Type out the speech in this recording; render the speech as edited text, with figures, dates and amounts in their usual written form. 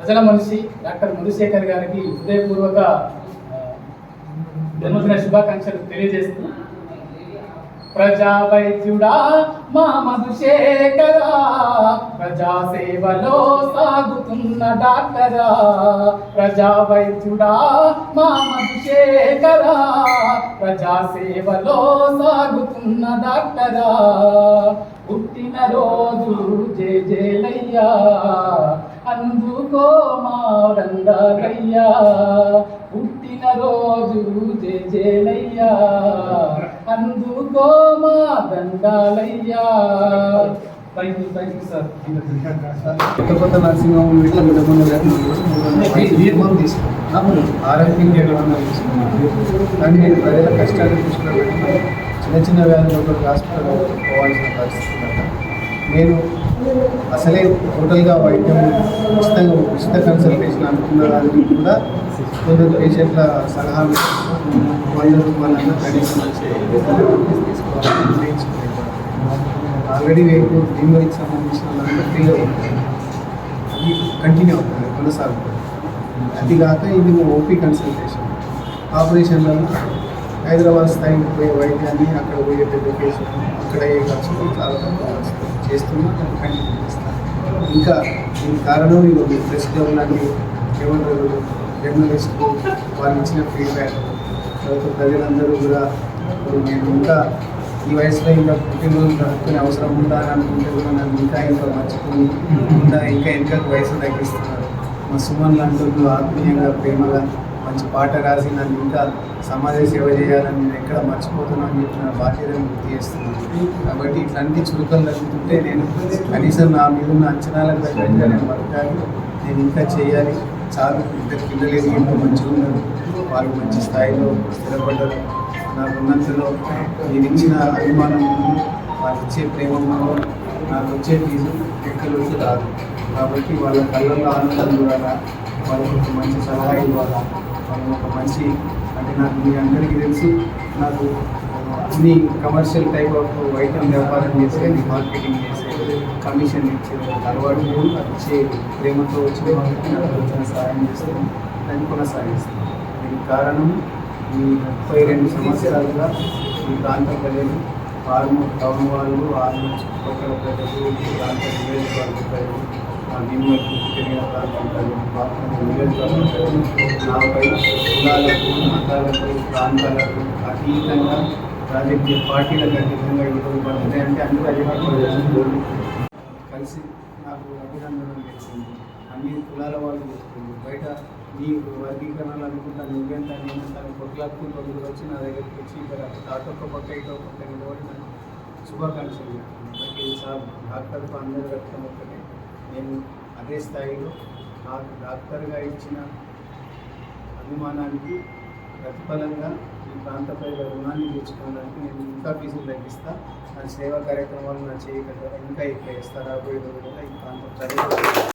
ప్రజల మనిషి డాక్టర్ మధుశేఖర్ గారికి హృదయపూర్వక జన్మదిన శుభాకాంక్షలు తెలియజేస్తూ, ప్రజా వైద్యుడా మా మధుశేఖరా, ప్రజా సేవలో సాగుతున్న డాక్టరా, ప్రజా వైద్యుడా మా మధుశేఖరా, ప్రజా సేవలో సాగుతున్న డాక్టరా, పుట్టిన రోజు జేజేలయ్యా, అందుకో మా దండాలయ్యా, పుట్టిన రోజు జేజేలయ్యా, అందుకో మా దండాలయ్యా. Thank you sir. కొత్త నర్సింగ్ హోమ్ ఇట్లా ఆరోగ్యం కానీ నేను ప్రజల కష్టాలు దృష్టిలో పెట్టుకుని చిన్న చిన్న వ్యాధులతో హాస్పిటల్ పోవాల్సిన పరిస్థితి కనుక నేను అసలే టోటల్గా వైద్యం ఉచిత కన్సల్టేషన్ అనుకున్న దానికి కూడా కొందరు పేషెంట్ల సలహాలు ₹100 కనీసం తీసుకోవాలి. ఆల్రెడీ రేపు డెలివరీకి సంబంధించిన ఫ్రీగా అది కంటిన్యూ అవుతుంది, కొనసాగుతుంది. అది కాక ఇది ఓపీ కన్సల్టేషన్. ఆపరేషన్లలో హైదరాబాద్ స్థాయికి పోయే వైద్యాన్ని అక్కడ పోయే పెద్ద కేసులు అక్కడ అయ్యే ఖర్చులు చాలా తక్కువ చేస్తున్నా కంటిన్యూ చేస్తాను. ఇంకా దీనికి కారణం ఇది ప్రెస్లో లాంటి ఏమంటారు జర్నలిస్టులు వాళ్ళు ఇచ్చిన ఫీడ్బ్యాక్, తర్వాత ప్రజలందరూ కూడా నేను ఇంకా ఈ వయసులో ఇంకా పుట్టినరోజు జరుపుకునే అవసరం ఉందా అని అనుకుంటే కూడా నన్ను ఇంకా మర్చిపోయి ఇంకా వెనకకు వయసు తగ్గిస్తున్నారు. మా సుమన్ లాంటి ఆత్మీయంగా ప్రేమగా మంచి పాట రాసి నన్ను ఇంకా సమాజ సేవ చేయాలని నేను ఎక్కడ మర్చిపోతున్నాను అని చెప్పి నా బాధ్యతను గుర్తు చేస్తున్నాను. కాబట్టి ఇట్లాంటి చురుకలు తగ్గుతుంటే నేను కనీసం నా మీద ఉన్న అంచనాలకు తగ్గట్టుగా నేను బతకాలి, నేను ఇంకా చేయాలి. చాలు, ఇద్దరు పిల్లలు ఎంతో మంచిగా ఉన్నారు, వాళ్ళు మంచి స్థాయిలో స్థిరపడ్డారు. నాకు ఉన్నంతలో నేను ఇచ్చిన అభిమానం, వాళ్ళు ఇచ్చే ప్రేమ, నాకు వచ్చే ఫీజు ఎక్కడికి రాదు. కాబట్టి వాళ్ళ కళ్ళల్లో ఆనందం చూడాలా, వాళ్ళకి ఒక మంచి సలహా ఇవ్వాలా, వాళ్ళకి ఒక మంచి అంటే నాకు మీ అందరికీ తెలుసు, నాకు అన్ని కమర్షియల్ టైప్ ఆఫ్ ఐటమ్ వ్యాపారం చేసేది, మార్కెటింగ్ చేసేది, కమిషన్ ఇచ్చేది అలవాటు ఇచ్చే ప్రేమతో వచ్చిన వాళ్ళకి నాకు వచ్చిన సహాయం చేస్తాను, దాన్ని కొనసాగిస్తాను. దీనికి కారణం ఈ 32 సంవత్సరాలుగా ఈ ప్రాంత ప్రజలు, ఆర్మూర్ టౌన్ వాళ్ళు, ఆర్మూర్ చుట్టుపక్కల ప్రజలు, ఈ ప్రాంత నియోజకవర్గ ప్రజలు, భీమవరం తిరిగిన ప్రాంతం ప్రజలు, పాత్ర నియోజకవర్గ ప్రజలు నాపై కులాలకు, మతాలకు, ప్రాంతాలకు అతీతంగా రాజకీయ పార్టీలకు అతీతంగా ఈరోజు పడుతున్నాయి. అంటే అందరూ అధికారులు కలిసి నాకు అభినందనలు చేసింది. అన్ని కులాల వాళ్ళు చేస్తుంది. బయట నీ వర్గీకరణలు అనుకుంటా నువ్వెంత నేనంత కొట్లాడుకుంటూ రోజులు వచ్చి నా దగ్గరికి వచ్చి ఇక్కడ అటొక్క పక్క ఇటో పక్క నిలబడి నాకు శుభాకాంక్షలు చెప్తున్నాను. నాకు ఇది సార్ డాక్టర్కు అందరూ వ్యక్తం ఒక్కటే. నేను అదే స్థాయిలో నాకు డాక్టర్గా ఇచ్చిన అభిమానానికి ప్రతిఫలంగా ఈ ప్రాంత ప్రజల రుణాన్ని తీర్చుకోవడానికి నేను ఇంకా ఫీజులు తగ్గిస్తా. నా సేవా కార్యక్రమాలు నా చేయగల ఇంకా ఎక్కువ చేస్తా. రాబోయే రోజుల్లో ఈ ప్రాంత ప్రజలు